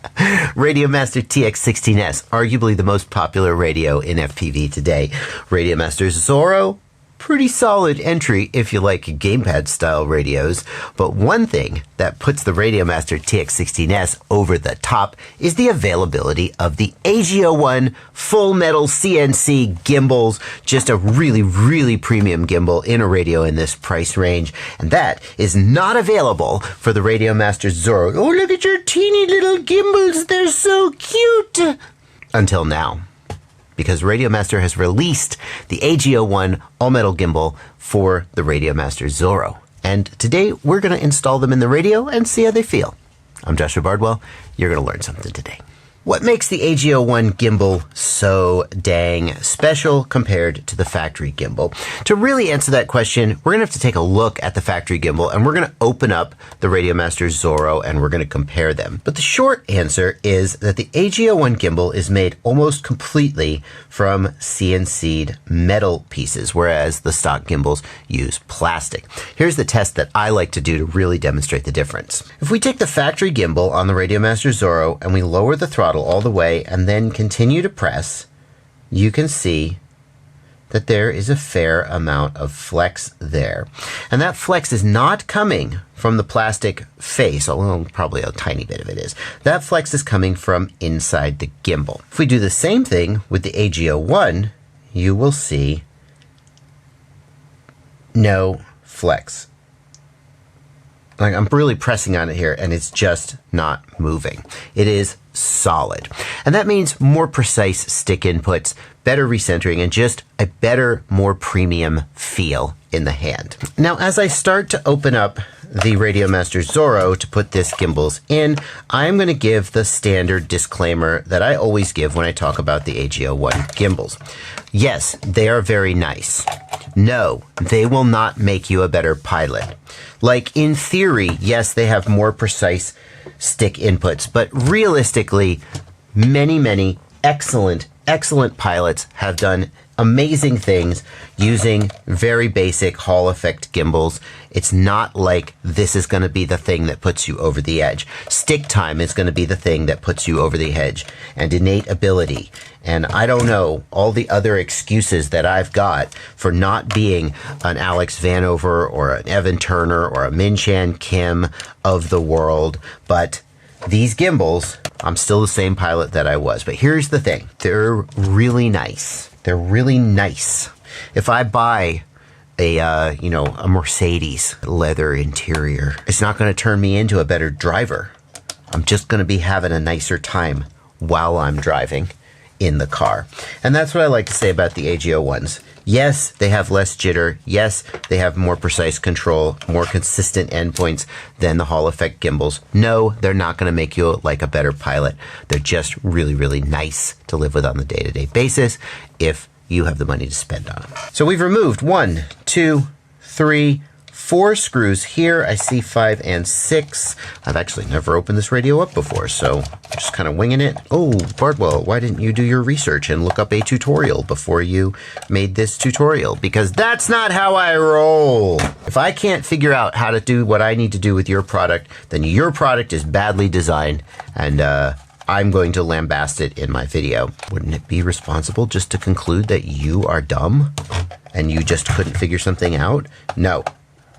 Radiomaster TX16S, arguably the most popular radio in FPV today. Radiomaster Zorro, pretty solid entry if you like gamepad style radios, but one thing that puts the Radiomaster TX16S over the top is the availability of the AG01 full metal CNC gimbals, just a really premium gimbal in a radio in this price range, and that is not available for the Radiomaster Zorro. Oh, look at your teeny little gimbals, they're so cute! Until now, because Radiomaster has released the AG01 all-metal gimbal for the Radiomaster Zorro. And today, we're going to install them in the radio and see how they feel. I'm Joshua Bardwell. You're going to learn something today. What makes the AG01 gimbal so dang special compared to the factory gimbal? To really answer that question, we're going to have to take a look at the factory gimbal, and we're going to open up the Radiomaster Zorro and we're going to compare them. But the short answer is that the AG01 gimbal is made almost completely from CNC'd metal pieces, whereas the stock gimbals use plastic. Here's the test that I like to do to really demonstrate the difference. If we take the factory gimbal on the Radiomaster Zorro and we lower the throttle all the way and then continue to press, you can see that there is a fair amount of flex there. And that flex is not coming from the plastic face, although probably a tiny bit of it is. That flex is coming from inside the gimbal. If we do the same thing with the AG01, you will see no flex. Like, I'm really pressing on it here and it's just not moving. It is solid. And that means more precise stick inputs, better recentering, and just a better, more premium feel in the hand. Now, as I start to open up the Radiomaster Zorro to put this gimbals in, I'm going to give the standard disclaimer that I always give when I talk about the AG01 gimbals. Yes, they are very nice. No, they will not make you a better pilot. Like, in theory, yes, they have more precise stick inputs, but realistically, many excellent pilots have done amazing things using very basic Hall effect gimbals. It's not like this is going to be the thing that puts you over the edge. Stick time is going to be the thing that puts you over the edge, and innate ability. And I don't know all the other excuses that I've got for not being an Alex Vanover or an Evan Turner or a Min-Chan Kim of the world, but these gimbals, I'm still the same pilot that I was. But here's the thing. They're really nice. They're really nice. If I buy a Mercedes leather interior, it's not going to turn me into a better driver. I'm just going to be having a nicer time while I'm driving in the car. And that's what I like to say about the AG01s. Yes, they have less jitter. Yes, they have more precise control, more consistent endpoints than the Hall effect gimbals. No, they're not going to make you like a better pilot. They're just really nice to live with on the day-to-day basis if you have the money to spend on them. So we've removed 1, 2, 3, 4 screws here. I see 5 and 6. I've actually never opened this radio up before, so I'm just kind of winging it. Oh, Bardwell, why didn't you do your research and look up a tutorial before you made this tutorial? Because that's not how I roll. If I can't figure out how to do what I need to do with your product, then your product is badly designed, and I'm going to lambast it in my video. Wouldn't it be responsible just to conclude that you are dumb and you just couldn't figure something out? No.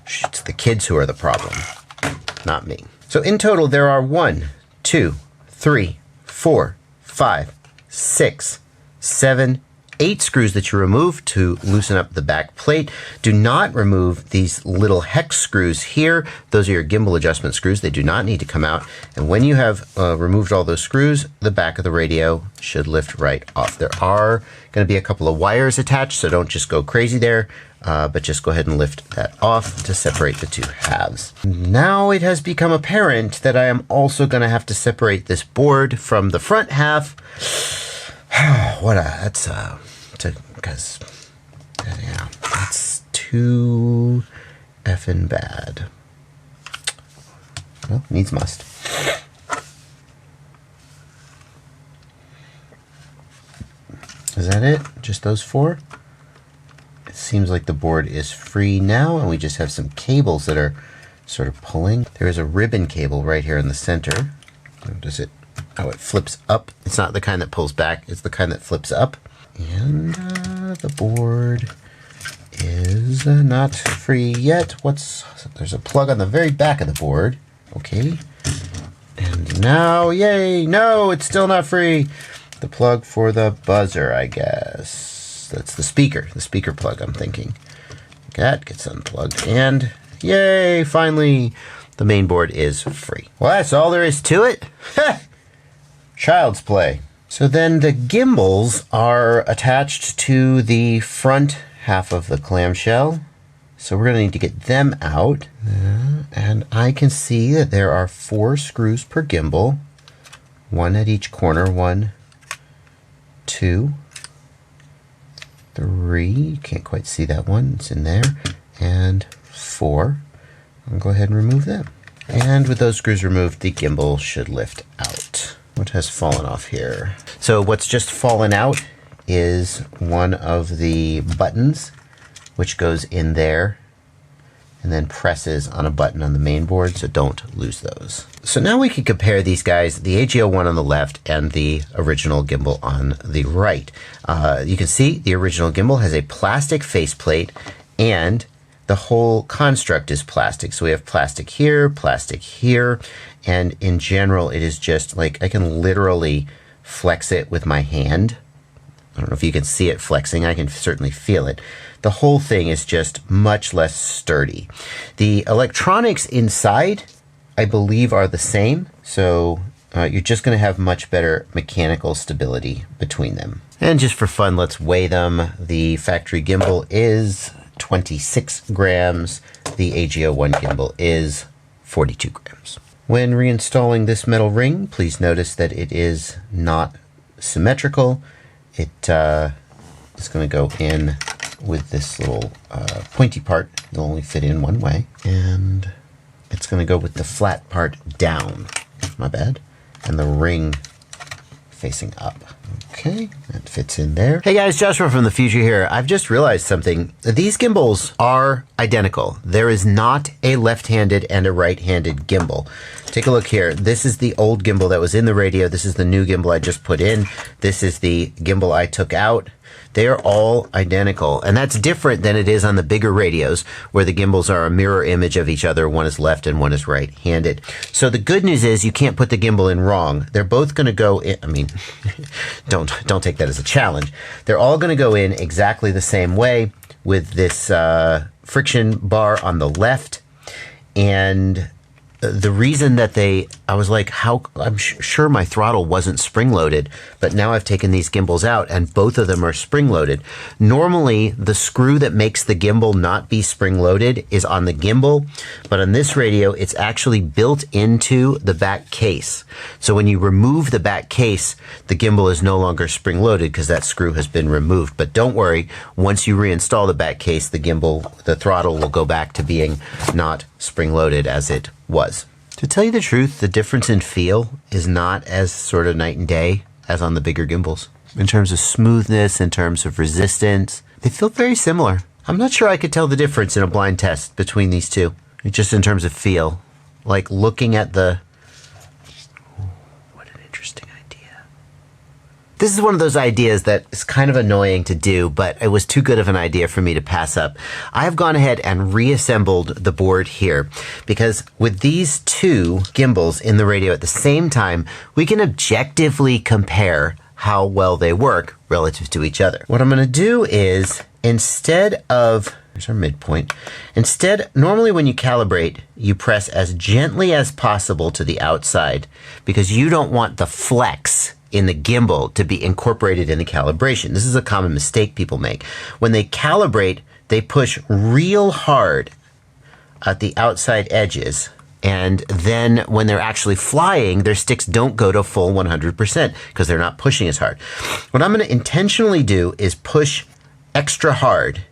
It's the kids who are the problem, not me. So in total, there are 1, 2, 3, 4, 5, 6, 7, 8 screws that you remove to loosen up the back plate. Do not remove these little hex screws here. Those are your gimbal adjustment screws. They do not need to come out. And when you have removed all those screws, the back of the radio should lift right off. There are going to be a couple of wires attached, so don't just go crazy there. But just go ahead and lift that off to separate the two halves. Now it has become apparent that I am also going to have to separate this board from the front half. Because that's too effing bad. Well, needs must. Is that it? Just those 4? It seems like the board is free now, and we just have some cables that are sort of pulling. There is a ribbon cable right here in the center. Does it Oh, it flips up. It's not the kind that pulls back. It's the kind that flips up. And the board is not free yet. There's a plug on the very back of the board. Okay. And now, yay, no, it's still not free. The plug for the buzzer, I guess. That's the speaker plug, I'm thinking. That gets unplugged, and yay, finally, the main board is free. Well, that's all there is to it. Child's play. So then the gimbals are attached to the front half of the clamshell. So we're going to need to get them out. And I can see that there are 4 screws per gimbal. 1 at each corner. 1, 2, 3. You can't quite see that one. It's in there. And 4. I'll go ahead and remove them. And with those screws removed, the gimbal should lift out. What has fallen off here? So what's just fallen out is one of the buttons, which goes in there and then presses on a button on the main board, so don't lose those. So now we can compare these guys, the AG01 on the left and the original gimbal on the right. You can see the original gimbal has a plastic faceplate, and the whole construct is plastic. So we have plastic here, and in general it is just like, I can literally flex it with my hand. I don't know if you can see it flexing. I can certainly feel it. The whole thing is just much less sturdy. The electronics inside, I believe, are the same. So you're just going to have much better mechanical stability between them. And just for fun, let's weigh them. The factory gimbal is 26 grams. The AG01 gimbal is 42 grams. When reinstalling this metal ring, please notice that it is not symmetrical. It is going to go in with this little pointy part. It'll only fit in one way. And it's going to go with the flat part down. My bad. And the ring facing up. Okay, that fits in there. Hey guys, Joshua from the future here. I've just realized something. These gimbals are identical. There is not a left-handed and a right-handed gimbal. Take a look here. This is the old gimbal that was in the radio. This is the new gimbal I just put in. This is the gimbal I took out. They are all identical, and that's different than it is on the bigger radios, where the gimbals are a mirror image of each other. One is left and one is right-handed. So the good news is you can't put the gimbal in wrong. They're both going to go in, I mean, don't take that as a challenge. They're all going to go in exactly the same way, with this friction bar on the left. And the reason that I was like, I'm sure my throttle wasn't spring-loaded, but now I've taken these gimbals out and both of them are spring-loaded. Normally, the screw that makes the gimbal not be spring-loaded is on the gimbal, but on this radio, it's actually built into the back case. So when you remove the back case, the gimbal is no longer spring-loaded because that screw has been removed. But don't worry, once you reinstall the back case, the throttle will go back to being not spring-loaded as it was. To tell you the truth, the difference in feel is not as sort of night and day as on the bigger gimbals. In terms of smoothness, in terms of resistance, they feel very similar. I'm not sure I could tell the difference in a blind test between these two, just in terms of feel. Like looking at the... What an interesting idea. This is one of those ideas that is kind of annoying to do, but it was too good of an idea for me to pass up. I have gone ahead and reassembled the board here because with these two gimbals in the radio at the same time, we can objectively compare how well they work relative to each other. What I'm going to do is, instead of, here's our midpoint, normally when you calibrate, you press as gently as possible to the outside because you don't want the flex in the gimbal to be incorporated in the calibration. This is a common mistake people make. When they calibrate, they push real hard at the outside edges, and then when they're actually flying, their sticks don't go to full 100% because they're not pushing as hard. What I'm going to intentionally do is push extra hard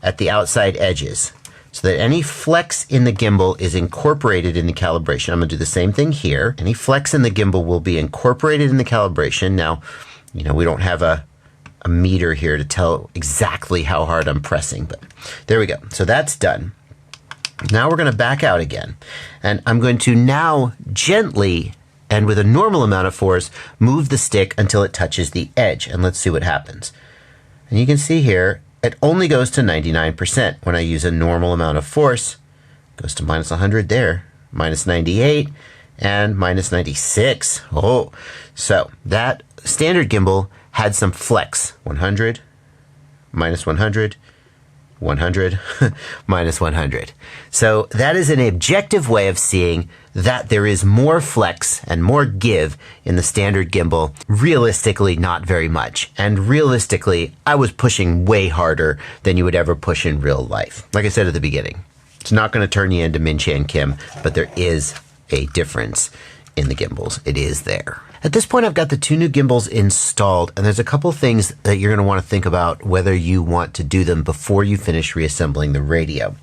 at the outside edges so that any flex in the gimbal is incorporated in the calibration. I'm going to do the same thing here. Any flex in the gimbal will be incorporated in the calibration. Now, we don't have a meter here to tell exactly how hard I'm pressing, but there we go. So that's done. Now we're going to back out again, and I'm going to now gently and with a normal amount of force, move the stick until it touches the edge. And let's see what happens. And you can see here, it only goes to 99%. When I use a normal amount of force, it goes to minus 100 there, minus 98, and minus 96. Oh, so that standard gimbal had some flex. 100, minus 100, 100, minus 100. So that is an objective way of seeing that there is more flex and more give in the standard gimbal. Realistically, not very much. And realistically, I was pushing way harder than you would ever push in real life. Like I said at the beginning, it's not going to turn you into Min Chan Kim, but there is a difference in the gimbals. It is there. At this point, I've got the two new gimbals installed, and there's a couple things that you're going to want to think about whether you want to do them before you finish reassembling the radio.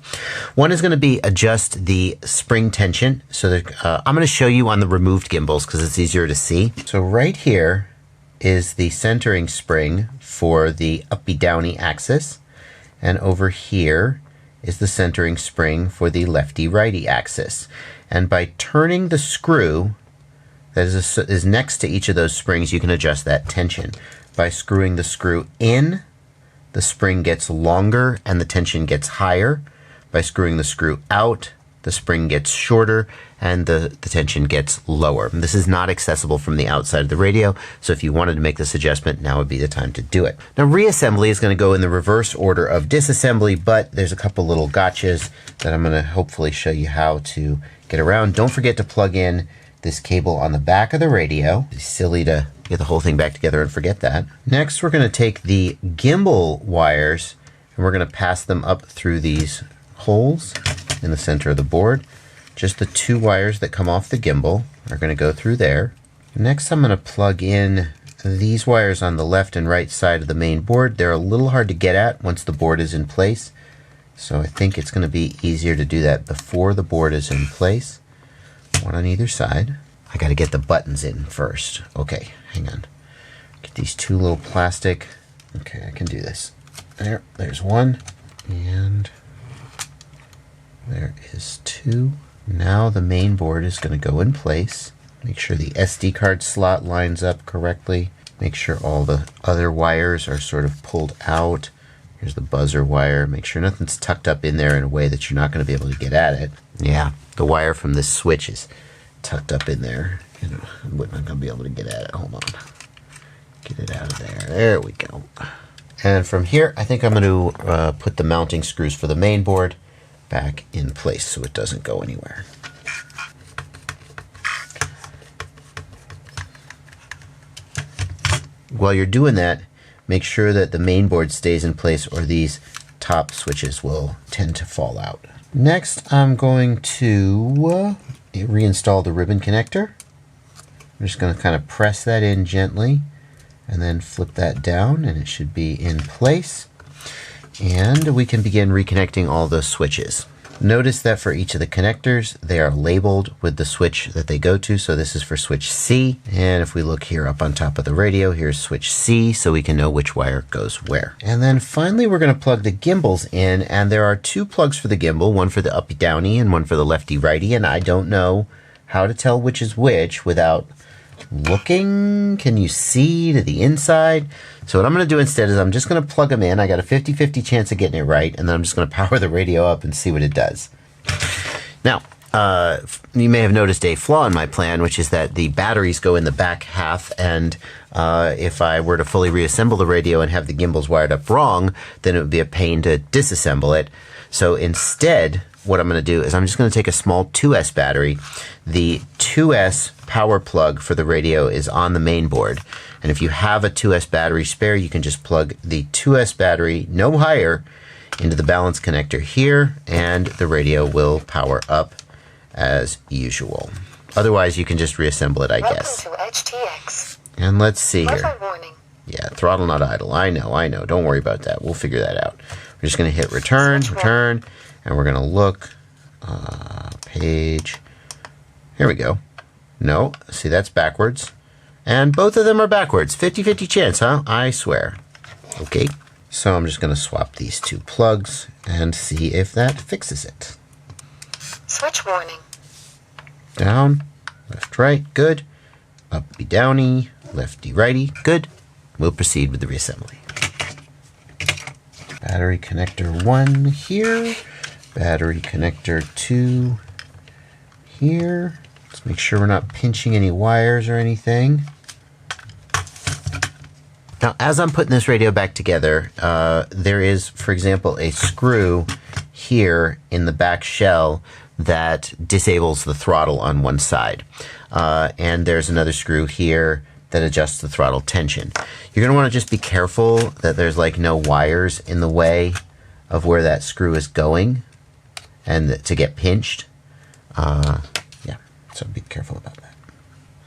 One is going to be adjust the spring tension. So that, I'm going to show you on the removed gimbals because it's easier to see. So right here is the centering spring for the uppy-downy axis, and over here is the centering spring for the lefty-righty axis. And by turning the screw that is next to each of those springs, you can adjust that tension. By screwing the screw in, the spring gets longer and the tension gets higher. By screwing the screw out, the spring gets shorter and the tension gets lower. And this is not accessible from the outside of the radio, so if you wanted to make this adjustment, now would be the time to do it. Now, reassembly is going to go in the reverse order of disassembly, but there's a couple little gotchas that I'm going to hopefully show you how to get around. Don't forget to plug in this cable on the back of the radio. It's silly to get the whole thing back together and forget that. Next, we're going to take the gimbal wires and we're going to pass them up through these holes in the center of the board. Just the two wires that come off the gimbal are going to go through there. Next, I'm going to plug in these wires on the left and right side of the main board. They're a little hard to get at once the board is in place, so I think it's going to be easier to do that before the board is in place. One on either side. I got to get the buttons in first. Okay, hang on. Get these two little plastic. Okay, I can do this. There's one, and there is two. Now the main board is going to go in place. Make sure the SD card slot lines up correctly. Make sure all the other wires are sort of pulled out. Here's the buzzer wire. Make sure nothing's tucked up in there in a way that you're not going to be able to get at it. Yeah, the wire from this switch is tucked up in there. You know, I'm not going to be able to get at it. Hold on. Get it out of there. There we go. And from here, I think I'm going to put the mounting screws for the main board back in place so it doesn't go anywhere. While you're doing that, make sure that the main board stays in place or these top switches will tend to fall out. Next, I'm going to reinstall the ribbon connector. I'm just going to kind of press that in gently and then flip that down and it should be in place. And we can begin reconnecting all those switches. Notice that for each of the connectors, they are labeled with the switch that they go to. So this is for switch C. And if we look here up on top of the radio, here's switch C, so we can know which wire goes where. And then finally, we're going to plug the gimbals in. And there are two plugs for the gimbal, one for the uppy-downy and one for the lefty-righty. And I don't know how to tell which is which without looking. Can you see to the inside? So what I'm going to do instead is I'm just going to plug them in. I got a 50-50 chance of getting it right, and then I'm just going to power the radio up and see what it does. Now, you may have noticed a flaw in my plan, which is that the batteries go in the back half, and if I were to fully reassemble the radio and have the gimbals wired up wrong, then it would be a pain to disassemble it. So instead, what I'm going to do is I'm just going to take a small 2S battery. The 2S power plug for the radio is on the main board. And if you have a 2S battery spare, you can just plug the 2S battery no higher into the balance connector here, and the radio will power up as usual. Otherwise, you can just reassemble it, I guess. Welcome to HTX. And let's see here. Weather warning. Yeah, throttle not idle. I know. Don't worry about that. We'll figure that out. We're just going to hit return, and we're going to look. Page. Here we go. No, see, that's backwards. And both of them are backwards. 50-50 chance, huh? I swear. Okay. So I'm just going to swap these two plugs and see if that fixes it. Switch warning. Down, left, right. Good. uppy downy, lefty righty. Good. We'll proceed with the reassembly. Battery connector 1 here. Battery connector 2 here. Let's make sure we're not pinching any wires or anything. Now, as I'm putting this radio back together, there is, for example, a screw here in the back shell that disables the throttle on one side. And there's another screw here that adjusts the throttle tension. You're gonna wanna just be careful that there's like no wires in the way of where that screw is going and to get pinched. Yeah, so be careful about that.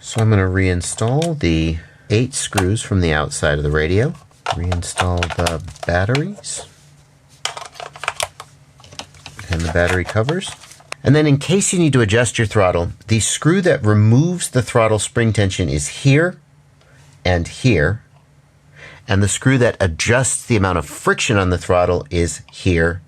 So I'm gonna reinstall the 8 screws from the outside of the radio. Reinstall the batteries and the battery covers. And then in case you need to adjust your throttle, the screw that removes the throttle spring tension is here and here. And the screw that adjusts the amount of friction on the throttle is here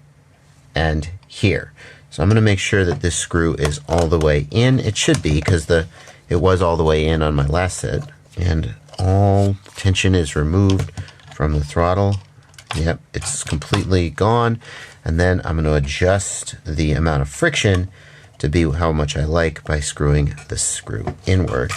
and here. So I'm going to make sure that this screw is all the way in. It should be, because it was all the way in on my last set. And all tension is removed from the throttle. Yep, it's completely gone. And then I'm going to adjust the amount of friction to be how much I like by screwing the screw inward.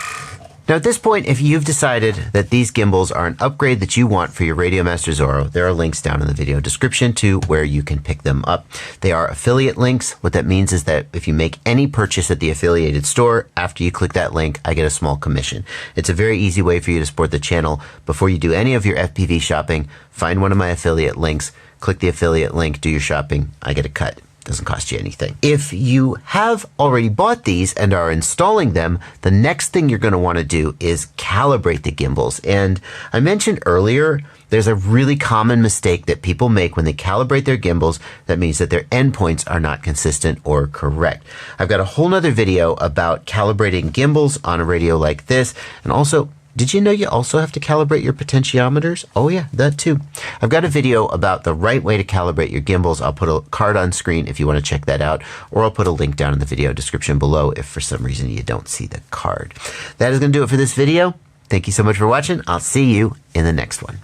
Now at this point, if you've decided that these gimbals are an upgrade that you want for your Radiomaster Zorro, there are links down in the video description to where you can pick them up. They are affiliate links. What that means is that if you make any purchase at the affiliated store, after you click that link, I get a small commission. It's a very easy way for you to support the channel. Before you do any of your FPV shopping, find one of my affiliate links, click the affiliate link, do your shopping, I get a cut. Doesn't cost you anything. If you have already bought these and are installing them, the next thing you're going to want to do is calibrate the gimbals. And I mentioned earlier, there's a really common mistake that people make when they calibrate their gimbals. That means that their endpoints are not consistent or correct. I've got a whole nother video about calibrating gimbals on a radio like this. And also, did you know you also have to calibrate your potentiometers? Oh yeah, that too. I've got a video about the right way to calibrate your gimbals. I'll put a card on screen if you want to check that out, or I'll put a link down in the video description below if for some reason you don't see the card. That is going to do it for this video. Thank you so much for watching. I'll see you in the next one.